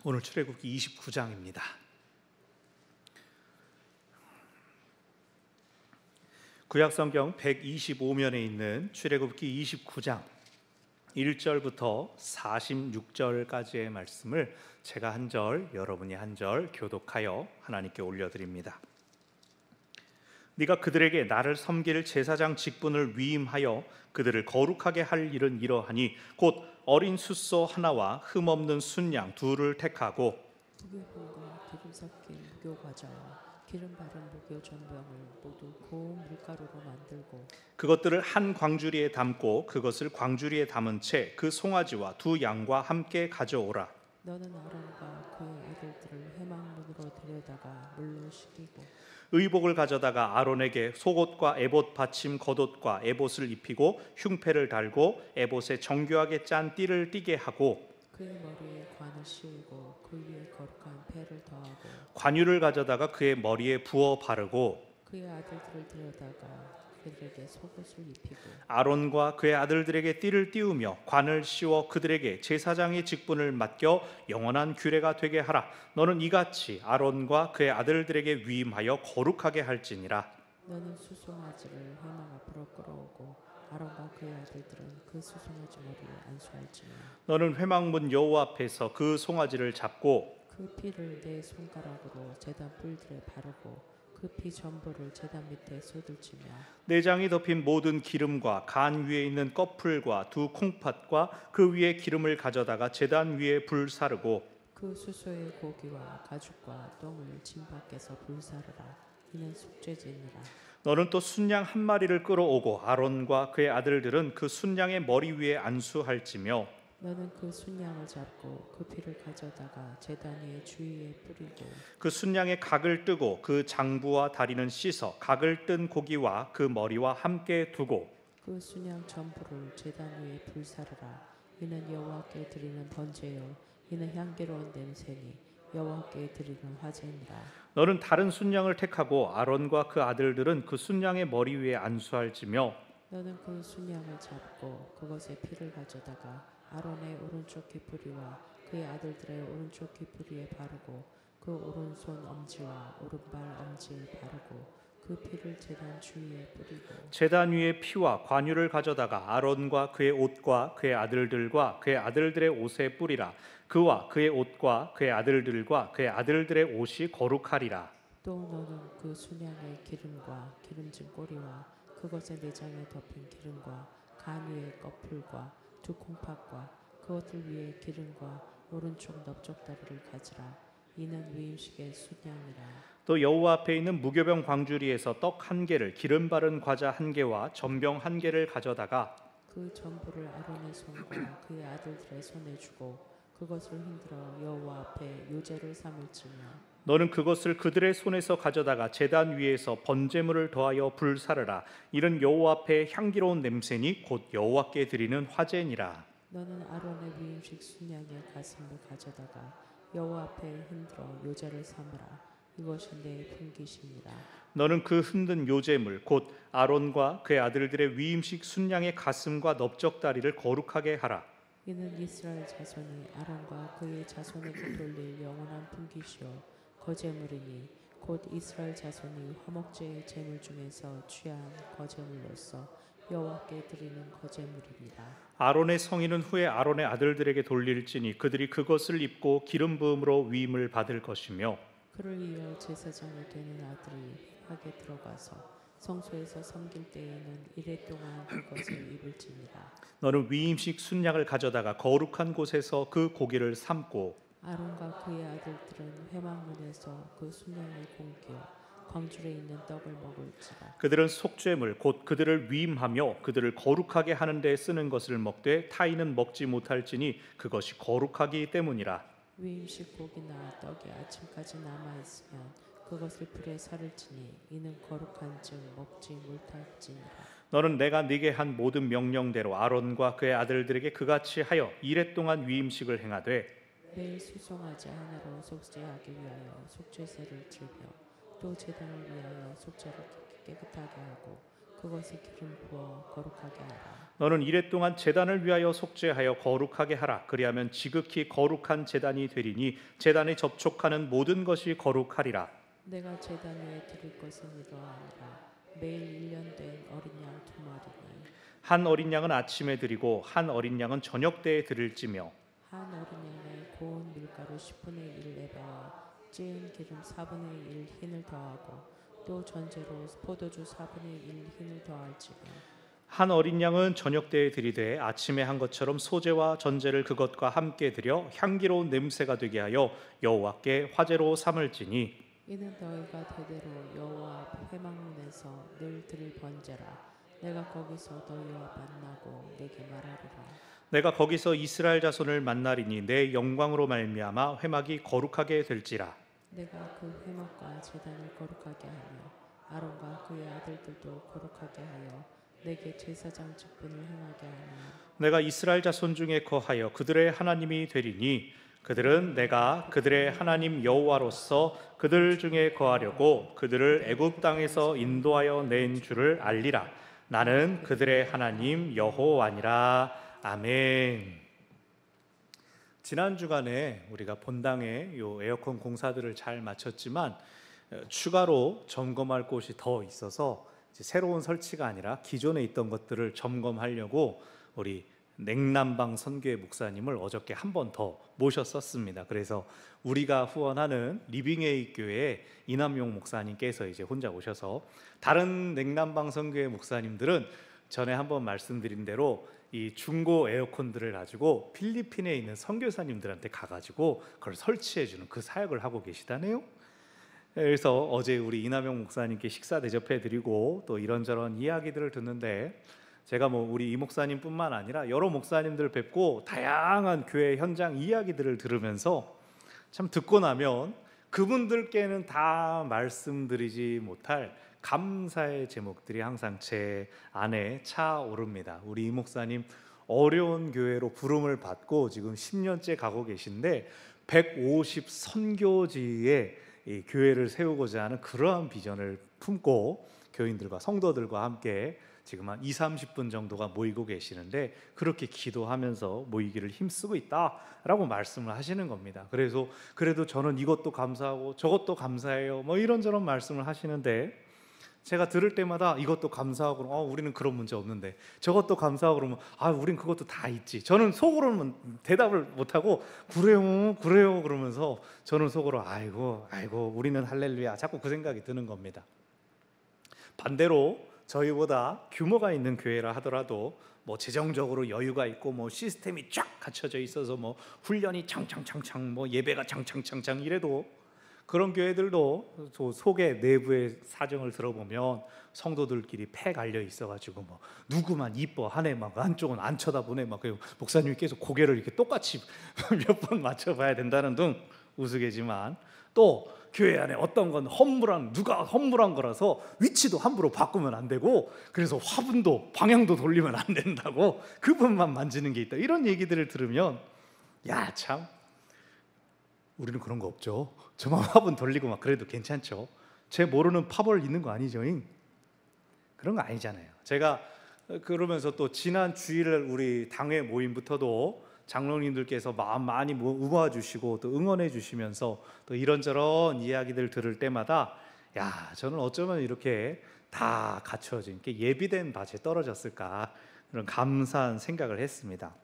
오늘 출애굽기 29장입니다. 구약성경 125면에 있는 출애굽기 29장 1절부터 46절까지의 말씀을 제가 한 절, 여러분이 한 절 교독하여 하나님께 올려드립니다. 네가 그들에게 나를 섬길 제사장 직분을 위임하여 그들을 거룩하게 할 일은 이러하니 곧 어린 숫소 하나와 흠없는 순양 둘을 택하고 무교병과 기름 섞인 무교과자와 기름 바른 무교 전병을 모두 고운 밀가루로 만들고 그것들을 한 광주리에 담고 그것을 광주리에 담은 채 그 송아지와 두 양과 함께 가져오라. 너는 아론과 그의 아들들을 회막문으로 데려다가 물로 씻기고 의복을 가져다가 아론에게 속옷과 에봇 받침 겉옷과 에봇을 입히고 흉패를 달고 에봇에 정교하게 짠 띠를 띠게 하고 그의 머리에 관을 씌우고 그 위에 거룩한 패를 더하고 관유를 가져다가 그의 머리에 부어 바르고 그의 아들들을 데려다가 그들에게 속옷을 입히고 아론과 그의 아들들에게 띠를 띠우며 관을 씌워 그들에게 제사장의 직분을 맡겨 영원한 규례가 되게 하라. 너는 이같이 아론과 그의 아들들에게 위임하여 거룩하게 할지니라. 너는 수송아지를 회막 앞으로 끌어오고 아론과 그의 아들들은 그 수송아지 머리에 안수할지며 너는 회막문 여호와 앞에서 그 송아지를 잡고 그 피를 내 손가락으로 제단 뿔들에 바르고 그 피 전부를 제단 밑에 쏟을지며 내장이 덮인 모든 기름과 간 위에 있는 꺼풀과 두 콩팥과 그 위에 기름을 가져다가 제단 위에 불 사르고 그 수소의 고기와 가죽과 똥을 진 밖에서 불사르라. 이는 속죄제니라. 너는 또 순양 한 마리를 끌어오고 아론과 그의 아들들은 그 순양의 머리 위에 안수할지며 너는 그 순양을 잡고 그 피를 가져다가 제단 위에 주위에 뿌리고 그 순양의 각을 뜨고 그 장부와 다리는 씻어 각을 뜬 고기와 그 머리와 함께 두고 그 순양 전부를 제단 위에 불사르라. 이는 여호와께 드리는 번제요 이는 향기로운 냄새니 여호와께 드리는 화제니라. 너는 다른 순양을 택하고 아론과 그 아들들은 그 순양의 머리 위에 안수할지며 너는 그 순양을 잡고 그것의 피를 가져다가 아론의 오른쪽 귀뿌리와 그의 아들들의 오른쪽 귀뿌리에 바르고 그 오른손 엄지와 오른발 엄지에 바르고 그 피를 제단 주위에 뿌리고 제단 위에 피와 관유를 가져다가 아론과 그의 옷과 그의 아들들과 그의 아들들의 옷에 뿌리라. 그와 그의 옷과 그의 아들들과 그의 아들들의 옷이 거룩하리라. 또 너는 그 순양의 기름과 기름진 꼬리와 그것의 내장에 덮인 기름과 간 위의 꺼풀과 두 콩팥과 그것들 위에 기름과 오른쪽 넓적다리를 가지라. 이는 위임식의 순양이라. 또 여호와 앞에 있는 무교병 광주리에서 떡 한 개를 기름 바른 과자 한 개와 전병 한 개를 가져다가 그 전부를 아론의 손과 그의 아들들의 손에 주고 그것을 흔들어 여호와 앞에 요제를 삼을지며 너는 그것을 그들의 손에서 가져다가 제단 위에서 번제물을 더하여 불 사르라. 이는 여호와 앞에 향기로운 냄새니 곧 여호와께 드리는 화제니라. 너는 아론의 위임식 순양의 가슴을 가져다가 여호와 앞에 흔들어 요제를 삼으라. 이것이 내 분깃이니라. 너는 그 흔든 요제물 곧 아론과 그의 아들들의 위임식 순양의 가슴과 넓적다리를 거룩하게 하라. 이는 이스라엘 자손이 아론과 그의 자손에게 돌릴 영원한 분깃이요 거제물이니 곧 이스라엘 자손이 화목제의 제물 중에서 취한 거제물로서 여호와께 드리는 거제물입니다. 아론의 성인은 후에 아론의 아들들에게 돌릴지니 그들이 그것을 입고 기름 부음으로 위임을 받을 것이며 그를 이어 제사장이 되는 아들이 회막에 들어가서 성소에서 섬길 때에는 이레 동안 그것을 입을지니라. 너는 위임식 순양을 가져다가 거룩한 곳에서 그 고기를 삶고 아론과 그의 아들들은 회막문에서 그 순양을 공기어 광줄에 있는 떡을 먹을지라. 그들은 속죄물 곧 그들을 위임하며 그들을 거룩하게 하는 데 쓰는 것을 먹되 타인은 먹지 못할지니 그것이 거룩하기 때문이라. 위임식 고기나 떡이 아침까지 남아있으면 그것을 불에 사를지니 이는 거룩한즉 먹지 못할지니라. 너는 내가 네게 한 모든 명령대로 아론과 그의 아들들에게 그같이 하여 이레 동안 위임식을 행하되 매일 수송아지 하나로 속죄하기 위하여 속죄제를 지며 또 제단을 위하여 속죄를 깨끗하게 하고 그것에 기름 부어 거룩하게 하라. 너는 이레 동안 제단을 위하여 속죄하여 거룩하게 하라. 그리하면 지극히 거룩한 제단이 되리니 제단에 접촉하는 모든 것이 거룩하리라. 내가 제단 위에 드릴 것은 이러하니라. 매일 1년 된 어린 양 2마리니 한 어린 양은 아침에 드리고 한 어린 양은 저녁 때에 드릴지며 한 어린 양에 고운 밀가루 10분의 1 에바와 찌은 기름 4분의 1 흰을 더하고 또 전제로 포도주 4분의 1 흰을 더할지며 한 어린 양은 저녁 때에 드리되 아침에 한 것처럼 소제와 전제를 그것과 함께 드려 향기로운 냄새가 되게 하여 여호와께 화제로 삼을지니 이는 너희가 대대로 여호와 앞 회막문에서 늘 드릴 번제라. 내가 거기서 너희와 만나고 내게 말하리라. 내가 거기서 이스라엘 자손을 만나리니 내 영광으로 말미암아 회막이 거룩하게 될지라. 내가 그 회막과 제단을 거룩하게 하며 아론과 그의 아들들도 거룩하게 하여 내게 제사장 직분을 행하게 하며 내가 이스라엘 자손 중에 거하여 그들의 하나님이 되리니 그들은 내가 그들의 하나님 여호와로서 그들 중에 거하려고 그들을 애굽 땅에서 인도하여 낸 줄을 알리라. 나는 그들의 하나님 여호와니라. 아멘. 지난 주간에 우리가 본당에 요 에어컨 공사들을 잘 마쳤지만 추가로 점검할 곳이 더 있어서 이제 새로운 설치가 아니라 기존에 있던 것들을 점검하려고 우리 냉남방 선교회 목사님을 어저께 한 번 더 모셨었습니다. 그래서 우리가 후원하는 리빙에이 교회 이남용 목사님께서 이제 혼자 오셔서 다른 냉남방 선교회 목사님들은 전에 한번 말씀드린 대로 이 중고 에어컨들을 가지고 필리핀에 있는 선교사님들한테 가가지고 그걸 설치해주는 그 사역을 하고 계시다네요. 그래서 어제 우리 이남용 목사님께 식사 대접해드리고 또 이런저런 이야기들을 듣는데 제가 뭐 우리 이 목사님뿐만 아니라 여러 목사님들 뵙고 다양한 교회 현장 이야기들을 들으면서 참 듣고 나면 그분들께는 다 말씀드리지 못할 감사의 제목들이 항상 제 안에 차오릅니다. 우리 이 목사님 어려운 교회로 부름을 받고 지금 10년째 가고 계신데 150 선교지에 이 교회를 세우고자 하는 그러한 비전을 품고 교인들과 성도들과 함께 지금 한 20-30분 정도가 모이고 계시는데 그렇게 기도하면서 모이기를 힘쓰고 있다라고 말씀을 하시는 겁니다. 그래서 그래도 저는 이것도 감사하고 저것도 감사해요 뭐 이런저런 말씀을 하시는데 제가 들을 때마다 이것도 감사하고 우리는 그런 문제 없는데 저것도 감사하고 그러면 우린 그것도 다 있지. 저는 속으로는 대답을 못하고 그래요 그러면서 저는 속으로 아이고 우리는 할렐루야 자꾸 그 생각이 드는 겁니다. 반대로 저희보다 규모가 있는 교회라 하더라도 뭐 재정적으로 여유가 있고 뭐 시스템이 쫙 갖춰져 있어서 뭐 훈련이 창창창창 뭐 예배가 창창창창 이래도 그런 교회들도 속에 내부의 사정을 들어보면 성도들끼리 패 갈려 있어가지고 뭐 누구만 이뻐하네 막 안쪽은 안 쳐다보네 막 목사님이 계속 고개를 이렇게 똑같이 몇 번 맞춰봐야 된다는 등 우스개지만 또 교회 안에 어떤 건 누가 허물한 거라서 위치도 함부로 바꾸면 안 되고 그래서 화분도 방향도 돌리면 안 된다고 그분만 만지는 게 있다 이런 얘기들을 들으면 야 참 우리는 그런 거 없죠. 저만 화분 돌리고 막 그래도 괜찮죠. 제 모르는 파벌 있는 거 아니죠? 그런 거 아니잖아요. 제가 그러면서 또 지난 주일 우리 당회 모임부터도 장로님들께서 마음 많이 모아주시고 또 응원해 주시면서 또 이런저런 이야기들 들을 때마다 야 저는 어쩌면 이렇게 다 갖춰진 게 예비된 밭에 떨어졌을까 그런 감사한 생각을 했습니다.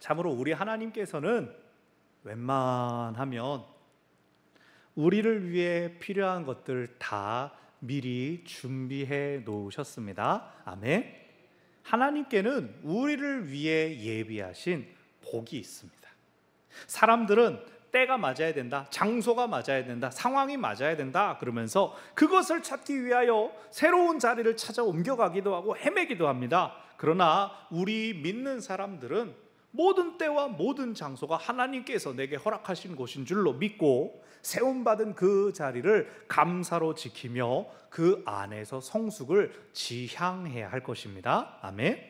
참으로 우리 하나님께서는 웬만하면 우리를 위해 필요한 것들 다 미리 준비해 놓으셨습니다. 아멘. 하나님께는 우리를 위해 예비하신 복이 있습니다. 사람들은 때가 맞아야 된다, 장소가 맞아야 된다, 상황이 맞아야 된다 그러면서 그것을 찾기 위하여 새로운 자리를 찾아 옮겨가기도 하고 헤매기도 합니다. 그러나 우리 믿는 사람들은 모든 때와 모든 장소가 하나님께서 내게 허락하신 곳인 줄로 믿고 세움받은 그 자리를 감사로 지키며 그 안에서 성숙을 지향해야 할 것입니다. 아멘.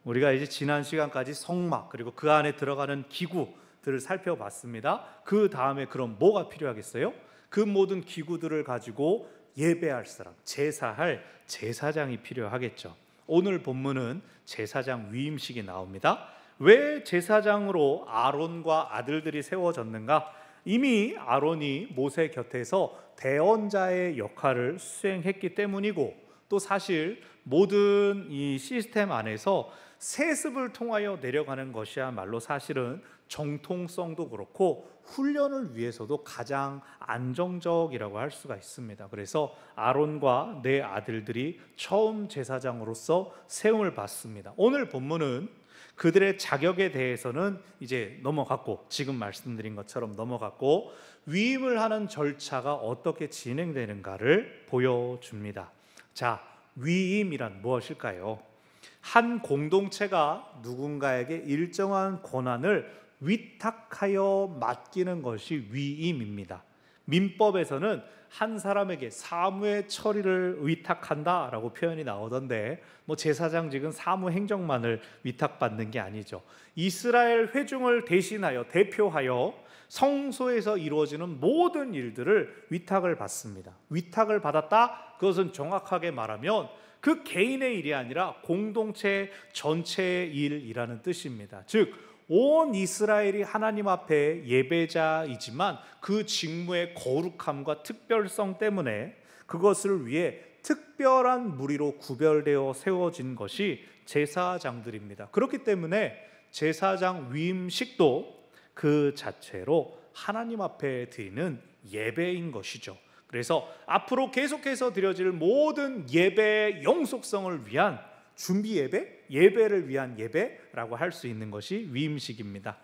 우리가 이제 지난 시간까지 성막 그리고 그 안에 들어가는 기구들을 살펴봤습니다. 그 다음에 그럼 뭐가 필요하겠어요? 그 모든 기구들을 가지고 예배할 사람, 제사할 제사장이 필요하겠죠. 오늘 본문은 제사장 위임식이 나옵니다. 왜 제사장으로 아론과 아들들이 세워졌는가? 이미 아론이 모세 곁에서 대언자의 역할을 수행했기 때문이고, 또 사실 모든 이 시스템 안에서 세습을 통하여 내려가는 것이야말로 사실은 정통성도 그렇고 훈련을 위해서도 가장 안정적이라고 할 수가 있습니다. 그래서 아론과 네 아들들이 처음 제사장으로서 세움을 받습니다. 오늘 본문은 그들의 자격에 대해서는 이제 넘어갔고, 지금 말씀드린 것처럼 넘어갔고, 위임을 하는 절차가 어떻게 진행되는가를 보여줍니다. 자, 위임이란 무엇일까요? 한 공동체가 누군가에게 일정한 권한을 위탁하여 맡기는 것이 위임입니다. 민법에서는 한 사람에게 사무의 처리를 위탁한다라고 표현이 나오던데, 제사장직은 사무 행정만을 위탁받는 게 아니죠. 이스라엘 회중을 대신하여 대표하여 성소에서 이루어지는 모든 일들을 위탁을 받습니다. 위탁을 받았다? 그것은 정확하게 말하면 그 개인의 일이 아니라 공동체 전체의 일이라는 뜻입니다. 즉, 온 이스라엘이 하나님 앞에 예배자이지만 그 직무의 거룩함과 특별성 때문에 그것을 위해 특별한 무리로 구별되어 세워진 것이 제사장들입니다. 그렇기 때문에 제사장 위임식도 그 자체로 하나님 앞에 드리는 예배인 것이죠. 그래서 앞으로 계속해서 드려질 모든 예배의 영속성을 위한 준비 예배, 예배를 위한 예배라고 할 수 있는 것이 위임식입니다.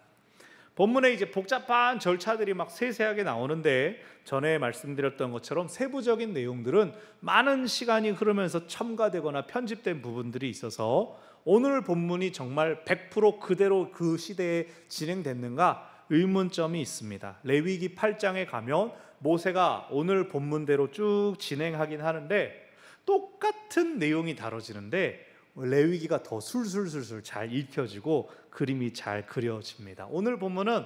본문에 이제 복잡한 절차들이 막 세세하게 나오는데, 전에 말씀드렸던 것처럼 세부적인 내용들은 많은 시간이 흐르면서 첨가되거나 편집된 부분들이 있어서 오늘 본문이 정말 100% 그대로 그 시대에 진행됐는가 의문점이 있습니다. 레위기 8장에 가면 모세가 오늘 본문대로 쭉 진행하긴 하는데 똑같은 내용이 다뤄지는데 레위기가 더 술술술술 잘 읽혀지고 그림이 잘 그려집니다. 오늘 본문은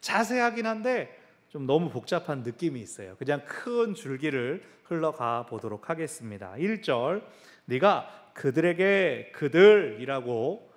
자세하긴 한데 좀 너무 복잡한 느낌이 있어요. 그냥 큰 줄기를 흘러가 보도록 하겠습니다. 1절, 네가 그들에게 그들이라고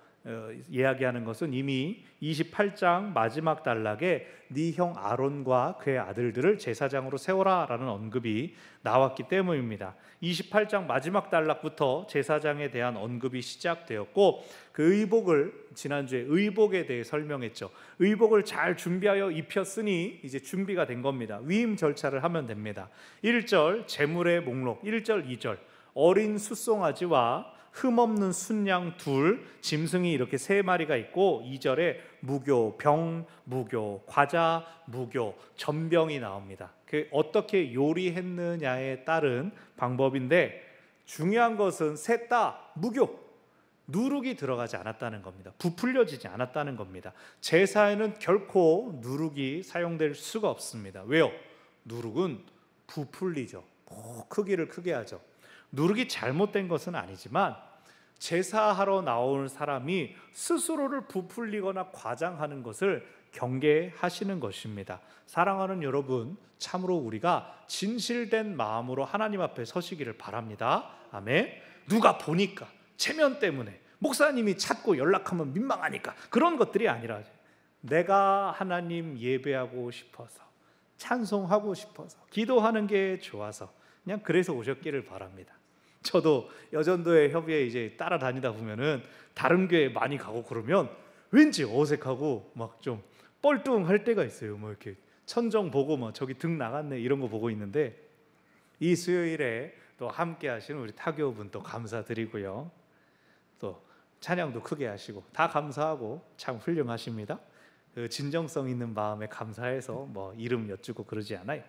이야기하는 것은 이미 28장 마지막 단락에 네 형 아론과 그의 아들들을 제사장으로 세워라 라는 언급이 나왔기 때문입니다. 28장 마지막 단락부터 제사장에 대한 언급이 시작되었고, 그 의복을 지난주에 의복에 대해 설명했죠. 의복을 잘 준비하여 입혔으니 이제 준비가 된 겁니다. 위임 절차를 하면 됩니다. 1절 제물의 목록, 1절 2절 어린 숫송아지와 흠없는 순양 둘, 짐승이 이렇게 3마리가 있고 2절에 무교, 병, 무교, 과자, 무교, 전병이 나옵니다. 그 어떻게 요리했느냐에 따른 방법인데 중요한 것은 셋 다 무교, 누룩이 들어가지 않았다는 겁니다. 부풀려지지 않았다는 겁니다. 제사에는 결코 누룩이 사용될 수가 없습니다. 왜요? 누룩은 부풀리죠. 크기를 크게 하죠. 누룩이 잘못된 것은 아니지만 제사하러 나올 사람이 스스로를 부풀리거나 과장하는 것을 경계하시는 것입니다. 사랑하는 여러분, 참으로 우리가 진실된 마음으로 하나님 앞에 서시기를 바랍니다. 아멘. 누가 보니까, 체면 때문에, 목사님이 찾고 연락하면 민망하니까 그런 것들이 아니라 내가 하나님 예배하고 싶어서, 찬송하고 싶어서, 기도하는 게 좋아서 그냥 그래서 오셨기를 바랍니다. 저도 여전도의 협의회 이제 따라다니다 보면은 다른 교회 많이 가고 그러면 왠지 어색하고 막 좀 뻘뚱할 때가 있어요. 이렇게 천정 보고 저기 등 나갔네 이런 거 보고 있는데, 이 수요일에 또 함께 하시는 우리 타교분 또 감사드리고요. 또 찬양도 크게 하시고 다 감사하고 참 훌륭하십니다. 그 진정성 있는 마음에 감사해서 이름 여쭈고 그러지 않아요.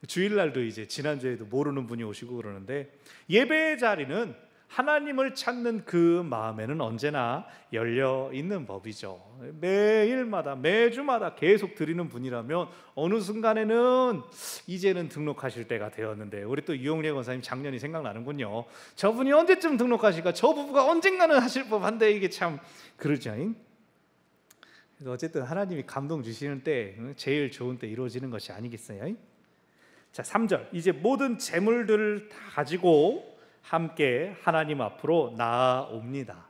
주일날도 이제 지난주에도 모르는 분이 오시고 그러는데, 예배의 자리는 하나님을 찾는 그 마음에는 언제나 열려 있는 법이죠. 매일마다 매주마다 계속 드리는 분이라면 어느 순간에는 이제는 등록하실 때가 되었는데, 우리 또 유용래 권사님 작년이 생각나는군요. 저분이 언제쯤 등록하실까, 저 부부가 언젠가는 하실 법한데 이게 참 그러지 않니? 어쨌든 하나님이 감동 주시는 때 제일 좋은 때 이루어지는 것이 아니겠어요? 자, 3절, 이제 모든 재물들을 다 가지고 함께 하나님 앞으로 나아옵니다.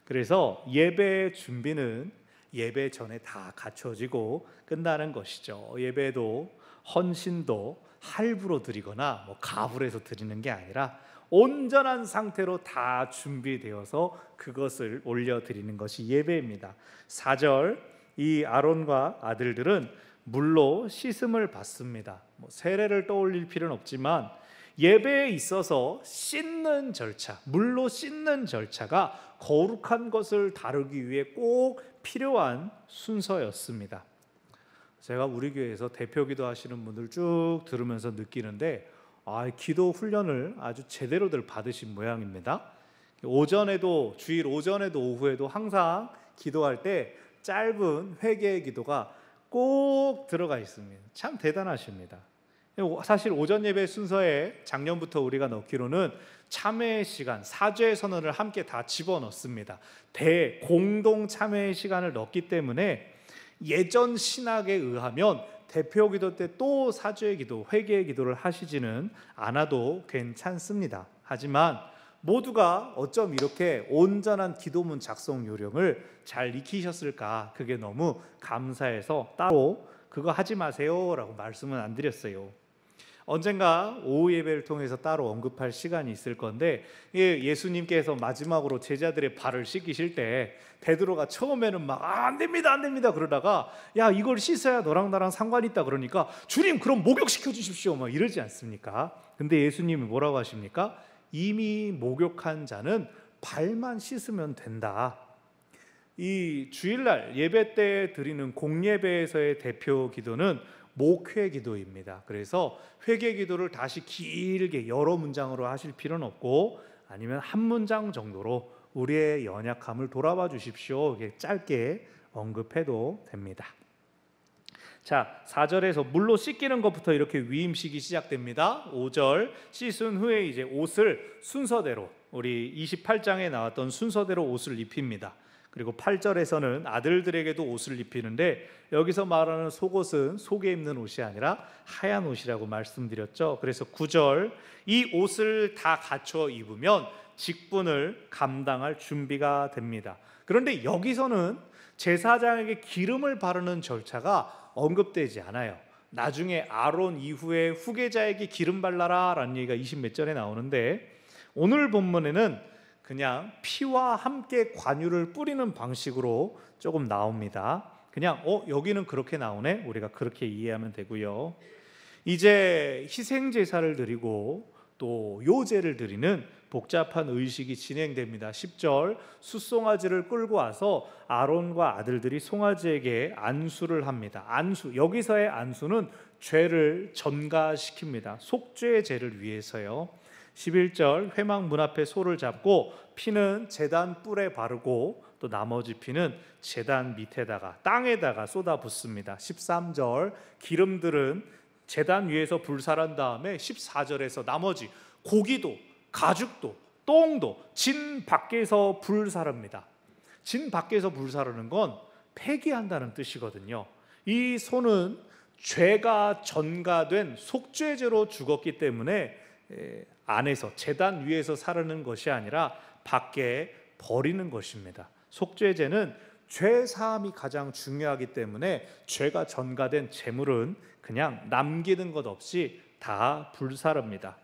그래서 예배 준비는 예배 전에 다 갖춰지고 끝나는 것이죠. 예배도 헌신도 할부로 드리거나 가불해서 드리는 게 아니라 온전한 상태로 다 준비되어서 그것을 올려드리는 것이 예배입니다. 4절, 이 아론과 아들들은 물로 씻음을 받습니다. 세례를 떠올릴 필요는 없지만 예배에 있어서 씻는 절차, 물로 씻는 절차가 거룩한 것을 다루기 위해 꼭 필요한 순서였습니다. 제가 우리 교회에서 대표 기도하시는 분들 쭉 들으면서 느끼는데 기도 훈련을 아주 제대로들 받으신 모양입니다. 오전에도, 주일 오전에도 오후에도 항상 기도할 때 짧은 회개의 기도가 꼭 들어가 있습니다. 참 대단하십니다. 사실 오전 예배 순서에 작년부터 우리가 넣기로는 참회의 시간, 사죄의 선언을 함께 다 집어넣습니다. 대공동 참회의 시간을 넣기 때문에 예전 신학에 의하면 대표 기도 때 또 사죄의 기도, 회개의 기도를 하시지는 않아도 괜찮습니다. 하지만 모두가 어쩜 이렇게 온전한 기도문 작성 요령을 잘 익히셨을까? 그게 너무 감사해서 따로 그거 하지 마세요라고 말씀은 안 드렸어요. 언젠가 오후 예배를 통해서 따로 언급할 시간이 있을 건데, 예수님께서 마지막으로 제자들의 발을 씻기실 때 베드로가 처음에는 막 안 됩니다 안 됩니다 그러다가 야 이걸 씻어야 너랑 나랑 상관이 있다 그러니까 주님 그럼 목욕시켜 주십시오 막 이러지 않습니까? 근데 예수님이 뭐라고 하십니까? 이미 목욕한 자는 발만 씻으면 된다. 이 주일날 예배 때 드리는 공예배에서의 대표 기도는 목회 기도입니다. 그래서 회개 기도를 다시 길게 여러 문장으로 하실 필요는 없고 아니면 한 문장 정도로 우리의 연약함을 돌아봐 주십시오. 이렇게 짧게 언급해도 됩니다. 자, 4절에서 물로 씻기는 것부터 이렇게 위임식이 시작됩니다. 5절 씻은 후에 이제 옷을 순서대로 우리 28장에 나왔던 순서대로 옷을 입힙니다. 그리고 8절에서는 아들들에게도 옷을 입히는데 여기서 말하는 속옷은 속에 입는 옷이 아니라 하얀 옷이라고 말씀드렸죠. 그래서 9절 이 옷을 다 갖춰 입으면 직분을 감당할 준비가 됩니다. 그런데 여기서는 제사장에게 기름을 바르는 절차가 언급되지 않아요. 나중에 아론 이후에 후계자에게 기름 발라라 라는 얘기가 20몇 절에 나오는데 오늘 본문에는 그냥 피와 함께 관유를 뿌리는 방식으로 조금 나옵니다. 그냥 여기는 그렇게 나오네, 우리가 그렇게 이해하면 되고요. 이제 희생 제사를 드리고 또 요제를 드리는 복잡한 의식이 진행됩니다. 10절 숫송아지를 끌고 와서 아론과 아들들이 송아지에게 안수를 합니다. 안수, 여기서의 안수는 죄를 전가시킵니다. 속죄의 죄를 위해서요. 11절 회막 문 앞에 소를 잡고 피는 제단 뿔에 바르고 또 나머지 피는 제단 밑에다가 땅에다가 쏟아붓습니다. 13절 기름들은 제단 위에서 불살한 다음에 14절에서 나머지 고기도 가죽도 똥도 진 밖에서 불사릅니다. 진 밖에서 불사르는 건 폐기한다는 뜻이거든요. 이 소는 죄가 전가된 속죄죄로 죽었기 때문에 안에서 제단 위에서 사르는 것이 아니라 밖에 버리는 것입니다. 속죄제는 죄 사함이 가장 중요하기 때문에 죄가 전가된 제물은 그냥 남기는 것 없이 다 불사릅니다.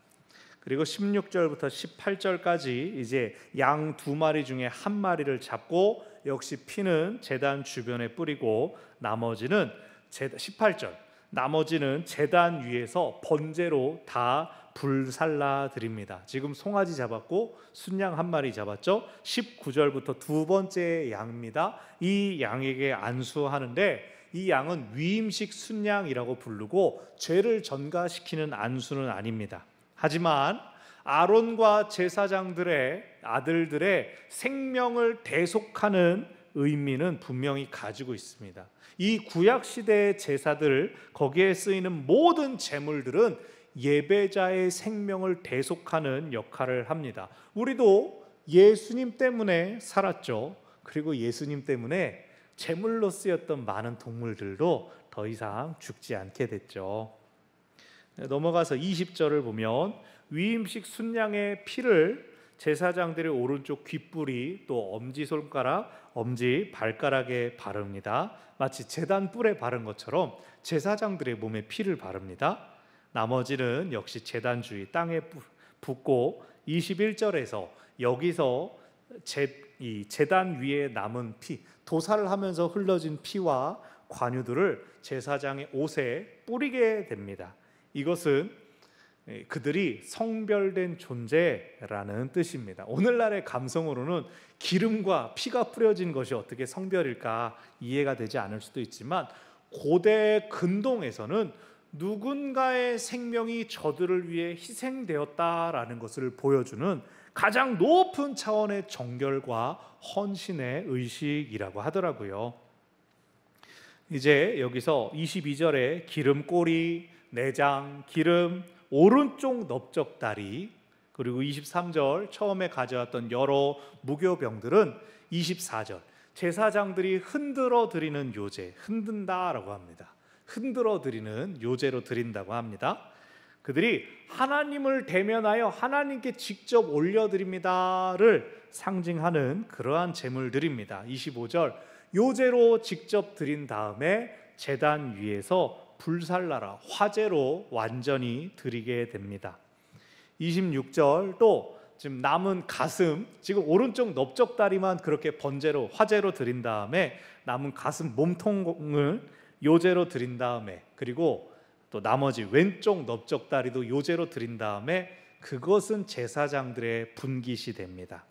그리고 16절부터 18절까지 이제 양 2마리 중에 1마리를 잡고 역시 피는 제단 주변에 뿌리고 나머지는 18절 나머지는 제단 위에서 번제로 다 불살라 드립니다. 지금 송아지 잡았고 순양 1마리 잡았죠. 19절부터 두 번째 양입니다. 이 양에게 안수하는데 이 양은 위임식 순양이라고 부르고 죄를 전가시키는 안수는 아닙니다. 하지만 아론과 제사장들의 아들들의 생명을 대속하는 의미는 분명히 가지고 있습니다. 이 구약 시대의 제사들, 거기에 쓰이는 모든 제물들은 예배자의 생명을 대속하는 역할을 합니다. 우리도 예수님 때문에 살았죠. 그리고 예수님 때문에 제물로 쓰였던 많은 동물들도 더 이상 죽지 않게 됐죠. 넘어가서 20절을 보면 위임식 순양의 피를 제사장들의 오른쪽 귓불이 또 엄지손가락, 엄지 발가락에 바릅니다. 마치 제단 뿔에 바른 것처럼 제사장들의 몸에 피를 바릅니다. 나머지는 역시 제단 주위 땅에 붓고 21절에서 여기서 이 제단 위에 남은 피, 도살을 하면서 흘러진 피와 관유들을 제사장의 옷에 뿌리게 됩니다. 이것은 그들이 성별된 존재라는 뜻입니다. 오늘날의 감성으로는 기름과 피가 뿌려진 것이 어떻게 성별일까 이해가 되지 않을 수도 있지만, 고대 근동에서는 누군가의 생명이 저들을 위해 희생되었다라는 것을 보여주는 가장 높은 차원의 정결과 헌신의 의식이라고 하더라고요. 이제 여기서 22절에 기름꼬리, 내장, 기름, 오른쪽 넓적다리, 그리고 23절 처음에 가져왔던 여러 무교병들은 24절 제사장들이 흔들어 드리는 요제, 흔든다라고 합니다. 흔들어 드리는 요제로 드린다고 합니다. 그들이 하나님을 대면하여 하나님께 직접 올려드립니다를 상징하는 그러한 제물들입니다. 25절 요제로 직접 드린 다음에 제단 위에서 불살라라 화제로 완전히 드리게 됩니다. 26절 또 지금 남은 가슴, 지금 오른쪽 넓적다리만 그렇게 번제로 화제로 드린 다음에 남은 가슴 몸통을 요제로 드린 다음에, 그리고 또 나머지 왼쪽 넓적다리도 요제로 드린 다음에 그것은 제사장들의 분깃이 됩니다.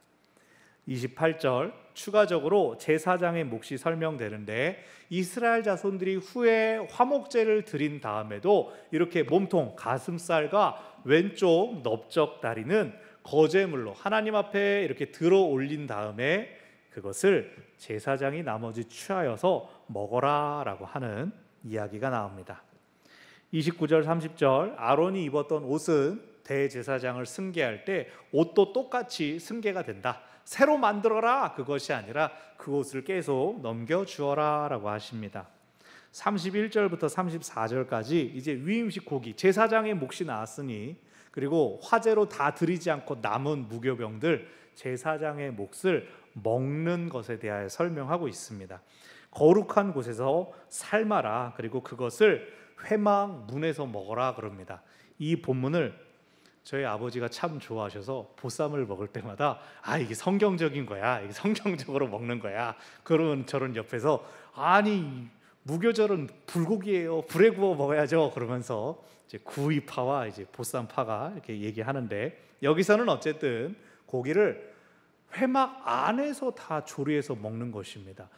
28절 추가적으로 제사장의 몫이 설명되는데, 이스라엘 자손들이 후에 화목제를 드린 다음에도 이렇게 몸통, 가슴살과 왼쪽 넓적다리는 거제물로 하나님 앞에 이렇게 들어 올린 다음에 그것을 제사장이 나머지 취하여서 먹어라 라고 하는 이야기가 나옵니다. 29절 30절 아론이 입었던 옷은 대제사장을 승계할 때 옷도 똑같이 승계가 된다. 새로 만들어라 그것이 아니라 그 옷을 계속 넘겨주어라 라고 하십니다. 31절부터 34절까지 이제 위임식 고기, 제사장의 몫이 나왔으니, 그리고 화제로 다 드리지 않고 남은 무교병들 제사장의 몫을 먹는 것에 대하여 설명하고 있습니다. 거룩한 곳에서 삶아라, 그리고 그것을 회막 문에서 먹어라 그럽니다. 이 본문을 저희 아버지가 참 좋아하셔서 보쌈을 먹을 때마다 이게 성경적인 거야, 이게 성경적으로 먹는 거야. 그러면 저는 옆에서 아니 무교절은 불고기예요, 불에 구워 먹어야죠 그러면서 이제 구이파와 이제 보쌈파가 이렇게 얘기하는데, 여기서는 어쨌든 고기를 회막 안에서 다 조리해서 먹는 것입니다.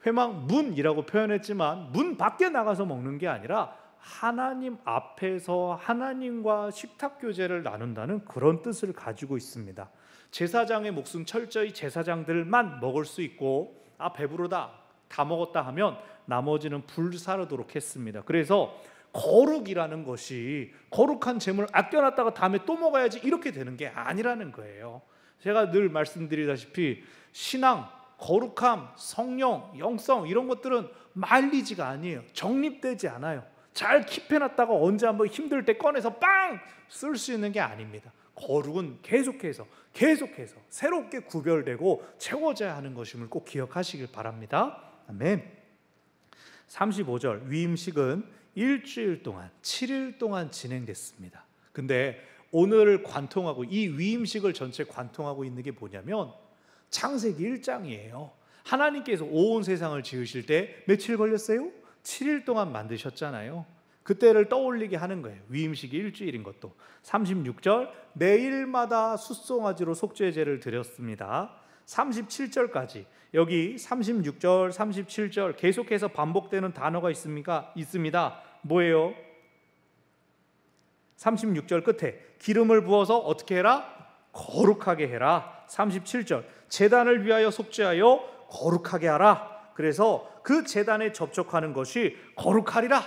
회막 문이라고 표현했지만 문 밖에 나가서 먹는 게 아니라 하나님 앞에서 하나님과 식탁교제를 나눈다는 그런 뜻을 가지고 있습니다. 제사장의 몫은 철저히 제사장들만 먹을 수 있고, 배부르다 다 먹었다 하면 나머지는 불사르도록 했습니다. 그래서 거룩이라는 것이 거룩한 재물을 아껴놨다가 다음에 또 먹어야지 이렇게 되는 게 아니라는 거예요. 제가 늘 말씀드리다시피 신앙, 거룩함, 성령, 영성 이런 것들은 말리지가 아니에요. 정립되지 않아요. 잘 킵해놨다가 언제 한번 힘들 때 꺼내서 빵! 쓸 수 있는 게 아닙니다. 거룩은 계속해서 새롭게 구별되고 채워져야 하는 것임을 꼭 기억하시길 바랍니다. 아멘. 35절 위임식은 일주일 동안 7일 동안 진행됐습니다. 근데 오늘 관통하고 이 위임식을 전체 관통하고 있는 게 뭐냐면 창세기 1장이에요. 하나님께서 온 세상을 지으실 때 며칠 걸렸어요? 7일 동안 만드셨잖아요. 그때를 떠올리게 하는 거예요. 위임식이 일주일인 것도. 36절 매일마다 숫송아지로 속죄제를 드렸습니다. 37절까지 여기 36절, 37절 계속해서 반복되는 단어가 있습니다. 뭐예요? 36절 끝에 기름을 부어서 어떻게 해라? 거룩하게 해라. 37절 제단을 위하여 속죄하여 거룩하게 하라. 그래서 그 제단에 접촉하는 것이 거룩하리라.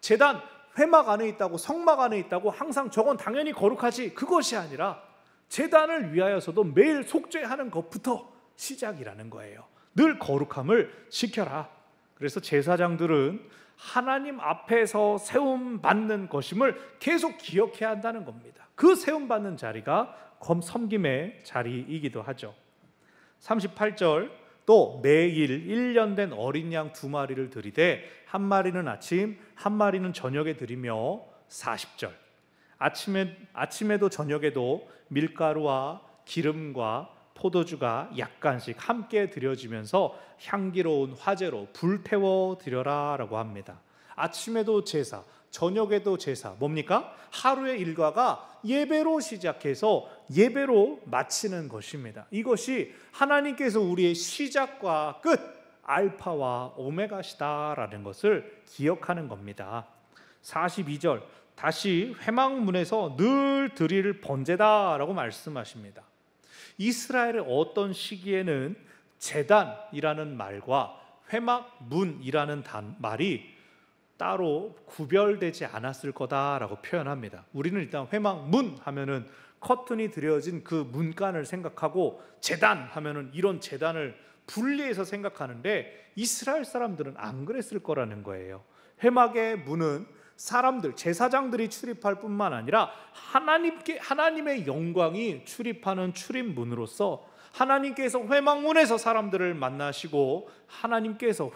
제단 회막 안에 있다고, 성막 안에 있다고 항상 저건 당연히 거룩하지, 그것이 아니라 제단을 위하여서도 매일 속죄하는 것부터 시작이라는 거예요. 늘 거룩함을 지켜라. 그래서 제사장들은 하나님 앞에서 세움받는 것임을 계속 기억해야 한다는 겁니다. 그 세움받는 자리가 섬김의 자리이기도 하죠. 38절, 또 매일 1년 된 어린 양 2마리를 드리되 한 마리는 아침 한 마리는 저녁에 드리며 40절, 아침에도 저녁에도 밀가루와 기름과 포도주가 약간씩 함께 드려지면서 향기로운 화제로 불태워 드려라 라고 합니다. 아침에도 제사, 저녁에도 제사, 뭡니까? 하루의 일과가 예배로 시작해서 예배로 마치는 것입니다. 이것이 하나님께서 우리의 시작과 끝, 알파와 오메가시다라는 것을 기억하는 겁니다. 42절, 다시 회막문에서 늘 드릴 번제다라고 말씀하십니다. 이스라엘의 어떤 시기에는 제단이라는 말과 회막문이라는 말이 따로 구별되지 않았을 거다라고 표현합니다. 우리는 일단 회막문 하면은 커튼이 드려진 그 문간을 생각하고 제단 하면은 이런 제단을 분리해서 생각하는데 이스라엘 사람들은 안 그랬을 거라는 거예요. 회막의 문은 사람들, 제사장들이 출입할 뿐만 아니라 하나님의 영광이 출입하는 출입문으로서 하나님께서 회막문에서 사람들을 만나시고 하나님께서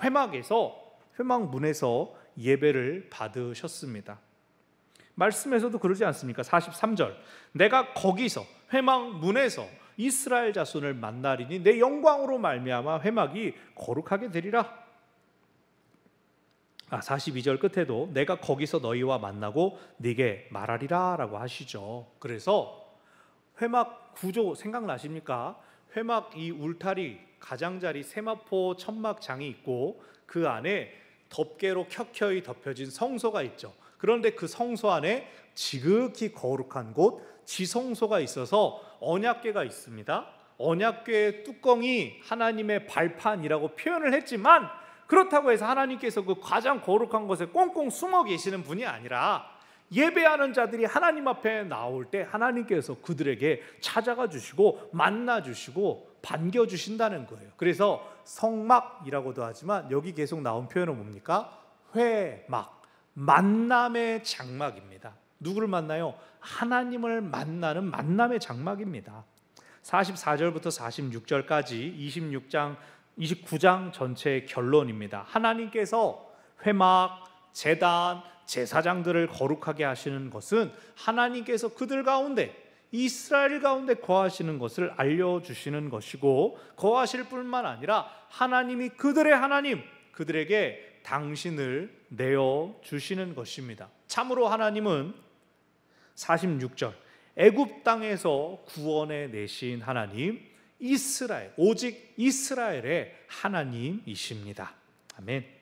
회막문에서 예배를 받으셨습니다. 말씀에서도 그러지 않습니까? 43절, 내가 거기서 회막문에서 이스라엘 자손을 만나리니 내 영광으로 말미암아 회막이 거룩하게 되리라. 42절 끝에도 내가 거기서 너희와 만나고 네게 말하리라 라고 하시죠. 그래서 회막 구조 생각나십니까? 회막 이 울타리 가장자리 세마포 천막장이 있고 그 안에 덮개로 켜켜이 덮여진 성소가 있죠. 그런데 그 성소 안에 지극히 거룩한 곳 지성소가 있어서 언약궤가 있습니다. 언약궤의 뚜껑이 하나님의 발판이라고 표현을 했지만 그렇다고 해서 하나님께서 그 가장 거룩한 곳에 꽁꽁 숨어 계시는 분이 아니라 예배하는 자들이 하나님 앞에 나올 때 하나님께서 그들에게 찾아가 주시고 만나 주시고 반겨 주신다는 거예요. 그래서 성막이라고도 하지만 여기 계속 나온 표현은 뭡니까? 회막, 만남의 장막입니다. 누구를 만나요? 하나님을 만나는 만남의 장막입니다. 44절부터 46절까지 29장 전체의 결론입니다. 하나님께서 회막, 제단, 제사장들을 거룩하게 하시는 것은 하나님께서 그들 가운데 이스라엘 가운데 거하시는 것을 알려주시는 것이고 거하실 뿐만 아니라 하나님이 그들의 하나님, 그들에게 당신을 내어주시는 것입니다. 참으로 하나님은 46절 애굽 땅에서 구원해 내신 하나님, 이스라엘, 오직 이스라엘의 하나님이십니다. 아멘.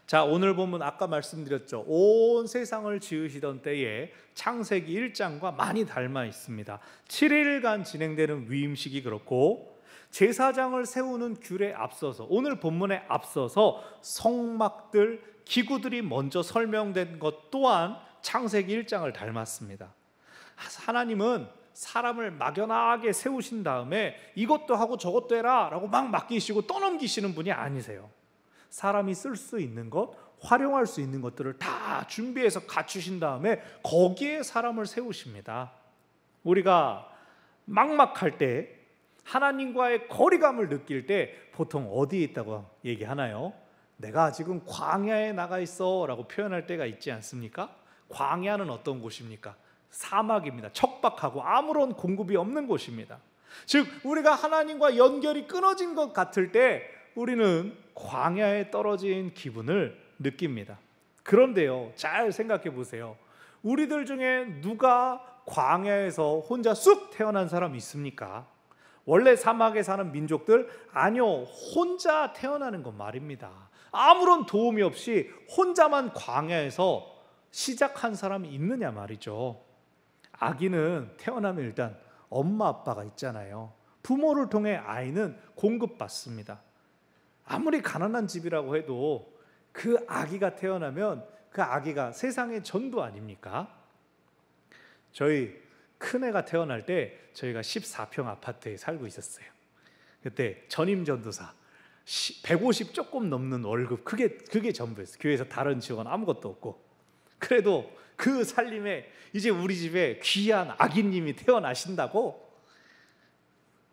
자, 오늘 본문 아까 말씀드렸죠. 온 세상을 지으시던 때에 창세기 1장과 많이 닮아 있습니다. 7일간 진행되는 위임식이 그렇고 제사장을 세우는 규례에 앞서서 오늘 본문에 앞서서 성막들, 기구들이 먼저 설명된 것 또한 창세기 1장을 닮았습니다. 하나님은 사람을 막연하게 세우신 다음에 이것도 하고 저것도 해라 라고 막 맡기시고 떠넘기시는 분이 아니세요. 사람이 쓸 수 있는 것, 활용할 수 있는 것들을 다 준비해서 갖추신 다음에 거기에 사람을 세우십니다. 우리가 막막할 때, 하나님과의 거리감을 느낄 때 보통 어디에 있다고 얘기하나요? 내가 지금 광야에 나가 있어 라고 표현할 때가 있지 않습니까? 광야는 어떤 곳입니까? 사막입니다. 척박하고 아무런 공급이 없는 곳입니다. 즉 우리가 하나님과 연결이 끊어진 것 같을 때 우리는 광야에 떨어진 기분을 느낍니다. 그런데요, 잘 생각해 보세요. 우리들 중에 누가 광야에서 혼자 쑥 태어난 사람 있습니까? 원래 사막에 사는 민족들, 아니요, 혼자 태어나는 것 말입니다. 아무런 도움이 없이 혼자만 광야에서 시작한 사람이 있느냐 말이죠. 아기는 태어나면 일단 엄마 아빠가 있잖아요. 부모를 통해 아이는 공급받습니다. 아무리 가난한 집이라고 해도 그 아기가 태어나면 그 아기가 세상의 전부 아닙니까? 저희 큰애가 태어날 때 저희가 14평 아파트에 살고 있었어요. 그때 전임 전도사 150 조금 넘는 월급, 그게 전부였어요. 교회에서 다른 지원 아무것도 없고. 그래도 그 살림에 이제 우리 집에 귀한 아기님이 태어나신다고.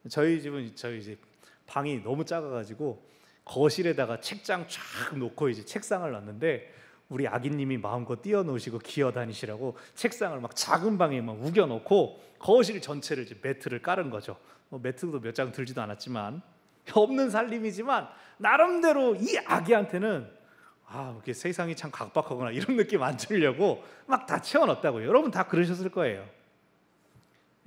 저희 집 방이 너무 작아가지고 거실에다가 책장 쫙 놓고 이제 책상을 놨는데, 우리 아기님이 마음껏 뛰어노시고 기어다니시라고 책상을 막 작은 방에 막 우겨놓고 거실 전체를 이제 매트를 깔은 거죠. 매트도 몇 장 들지도 않았지만, 없는 살림이지만 나름대로 이 아기한테는 이게 세상이 참 각박하구나 이런 느낌 안 주려고 막 다 채워넣었다고요. 여러분 다 그러셨을 거예요.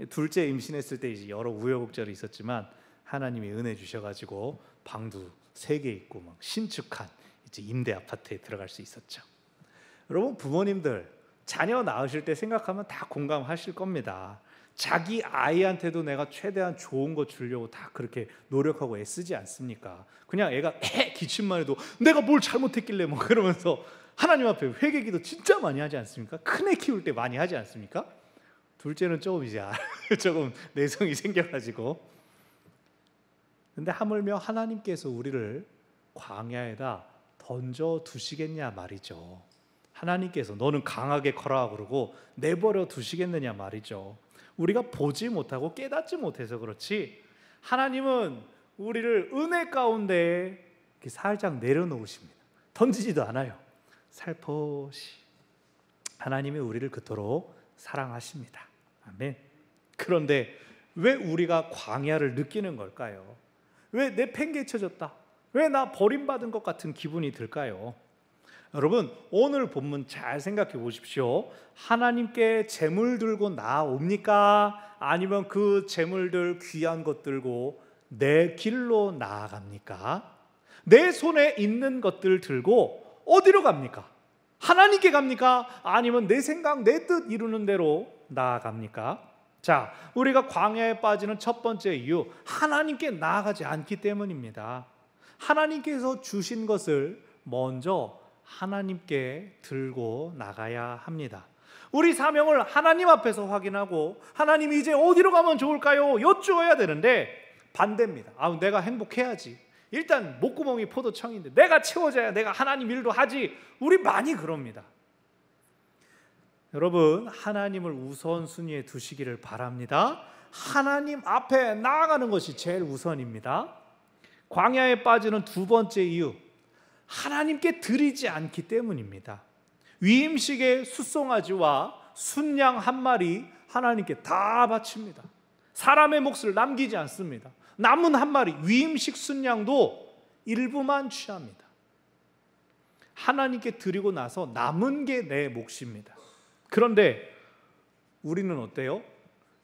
둘째 임신했을 때 이제 여러 우여곡절이 있었지만 하나님이 은혜 주셔가지고 방도 3개 있고 막 신축한 이제 임대 아파트에 들어갈 수 있었죠. 여러분, 부모님들 자녀 낳으실 때 생각하면 다 공감하실 겁니다. 자기 아이한테도 내가 최대한 좋은 거 주려고 다 그렇게 노력하고 애쓰지 않습니까? 그냥 애가 기침만 해도 내가 뭘 잘못했길래 뭐 그러면서 하나님 앞에 회개기도 진짜 많이 하지 않습니까? 큰애 키울 때 많이 하지 않습니까? 둘째는 조금 이제 조금 내성이 생겨가지고. 근데 하물며 하나님께서 우리를 광야에다 던져 두시겠냐 말이죠. 하나님께서 너는 강하게 커라 그러고 내버려 두시겠느냐 말이죠. 우리가 보지 못하고 깨닫지 못해서 그렇지, 하나님은 우리를 은혜 가운데 이렇게 살짝 내려놓으십니다. 던지지도 않아요. 살포시 하나님이 우리를 그토록 사랑하십니다. 아멘. 그런데 왜 우리가 광야를 느끼는 걸까요? 왜 내팽개쳐졌다, 왜 나 버림받은 것 같은 기분이 들까요? 여러분, 오늘 본문 잘 생각해 보십시오. 하나님께 재물 들고 나옵니까? 아니면 그 재물들, 귀한 것 들고 내 길로 나아갑니까? 내 손에 있는 것들 들고 어디로 갑니까? 하나님께 갑니까? 아니면 내 생각, 내 뜻 이루는 대로 나아갑니까? 자, 우리가 광야에 빠지는 첫 번째 이유, 하나님께 나아가지 않기 때문입니다. 하나님께서 주신 것을 먼저 하나님께 들고 나가야 합니다. 우리 사명을 하나님 앞에서 확인하고 하나님 이제 어디로 가면 좋을까요? 여쭈어야 되는데 반대입니다. 내가 행복해야지. 일단 목구멍이 포도청인데 내가 채워져야 내가 하나님 일도 하지. 우리 많이 그럽니다. 여러분, 하나님을 우선순위에 두시기를 바랍니다. 하나님 앞에 나아가는 것이 제일 우선입니다. 광야에 빠지는 두 번째 이유, 하나님께 드리지 않기 때문입니다. 위임식의 숫송아지와 순양 한 마리 하나님께 다 바칩니다. 사람의 몫을 남기지 않습니다. 남은 한 마리 위임식 순양도 일부만 취합니다. 하나님께 드리고 나서 남은 게 내 몫입니다. 그런데 우리는 어때요?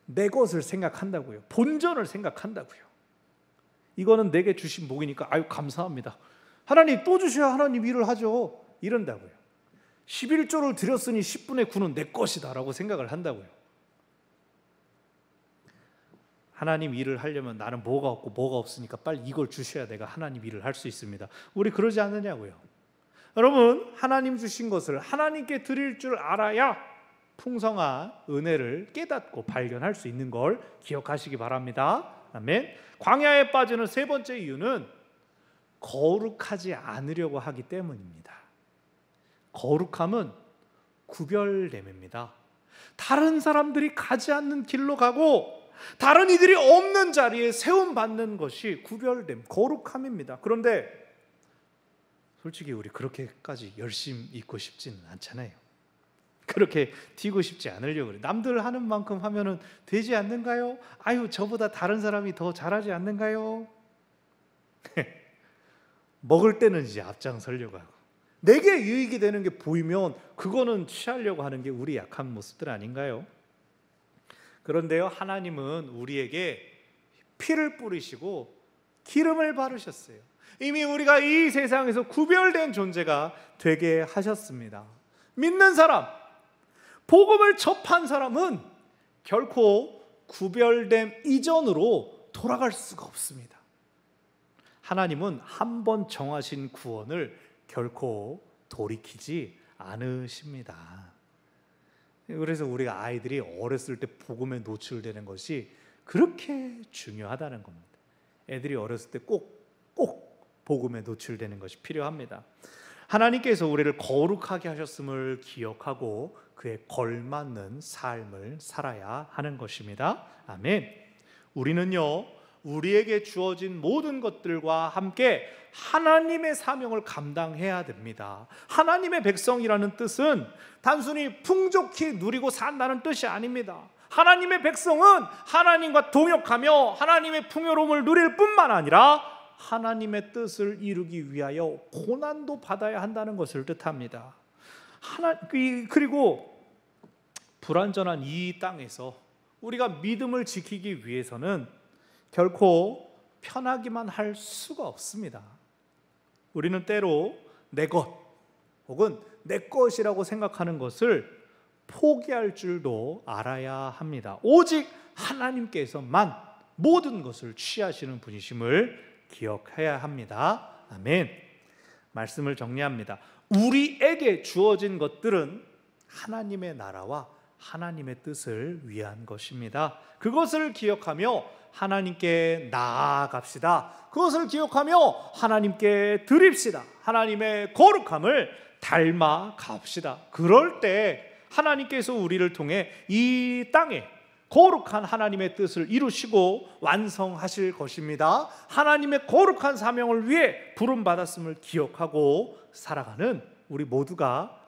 내 것을 생각한다고요. 본전을 생각한다고요. 이거는 내게 주신 복이니까 감사합니다. 하나님 또 주셔야 하나님 일을 하죠. 이런다고요. 11조를 드렸으니 10분의 9는 내 것이다 라고 생각을 한다고요. 하나님 일을 하려면 나는 뭐가 없고 뭐가 없으니까 빨리 이걸 주셔야 내가 하나님 일을 할 수 있습니다. 우리 그러지 않느냐고요. 여러분, 하나님 주신 것을 하나님께 드릴 줄 알아야 풍성한 은혜를 깨닫고 발견할 수 있는 걸 기억하시기 바랍니다. 아멘. 광야에 빠지는 세 번째 이유는 거룩하지 않으려고 하기 때문입니다. 거룩함은 구별됨입니다. 다른 사람들이 가지 않는 길로 가고 다른 이들이 없는 자리에 세움받는 것이 구별됨, 거룩함입니다. 그런데 솔직히 우리 그렇게까지 열심히 있고 싶지는 않잖아요. 그렇게 튀고 싶지 않으려고 그래요. 남들 하는 만큼 하면은 되지 않는가요? 저보다 다른 사람이 더 잘하지 않는가요? 먹을 때는 이제 앞장서려고 하고 내게 유익이 되는 게 보이면 그거는 취하려고 하는 게 우리 약한 모습들 아닌가요? 그런데요, 하나님은 우리에게 피를 뿌리시고 기름을 바르셨어요. 이미 우리가 이 세상에서 구별된 존재가 되게 하셨습니다. 믿는 사람, 복음을 접한 사람은 결코 구별됨 이전으로 돌아갈 수가 없습니다. 하나님은 한 번 정하신 구원을 결코 돌이키지 않으십니다. 그래서 우리가 아이들이 어렸을 때 복음에 노출되는 것이 그렇게 중요하다는 겁니다. 애들이 어렸을 때 꼭 복음에 노출되는 것이 필요합니다. 하나님께서 우리를 거룩하게 하셨음을 기억하고 그에 걸맞는 삶을 살아야 하는 것입니다. 아멘. 우리는요, 우리에게 주어진 모든 것들과 함께 하나님의 사명을 감당해야 됩니다. 하나님의 백성이라는 뜻은 단순히 풍족히 누리고 산다는 뜻이 아닙니다. 하나님의 백성은 하나님과 동역하며 하나님의 풍요로움을 누릴 뿐만 아니라 하나님의 뜻을 이루기 위하여 고난도 받아야 한다는 것을 뜻합니다. 그리고 불완전한 이 땅에서 우리가 믿음을 지키기 위해서는 결코 편하기만 할 수가 없습니다. 우리는 때로 내 것 혹은 내 것이라고 생각하는 것을 포기할 줄도 알아야 합니다. 오직 하나님께서만 모든 것을 취하시는 분이심을 기억해야 합니다. 아멘. 말씀을 정리합니다. 우리에게 주어진 것들은 하나님의 나라와 하나님의 뜻을 위한 것입니다. 그것을 기억하며 하나님께 나아갑시다. 그것을 기억하며 하나님께 드립시다. 하나님의 거룩함을 닮아 갑시다. 그럴 때 하나님께서 우리를 통해 이 땅에 거룩한 하나님의 뜻을 이루시고 완성하실 것입니다. 하나님의 거룩한 사명을 위해 부름받았음을 기억하고 살아가는 우리 모두가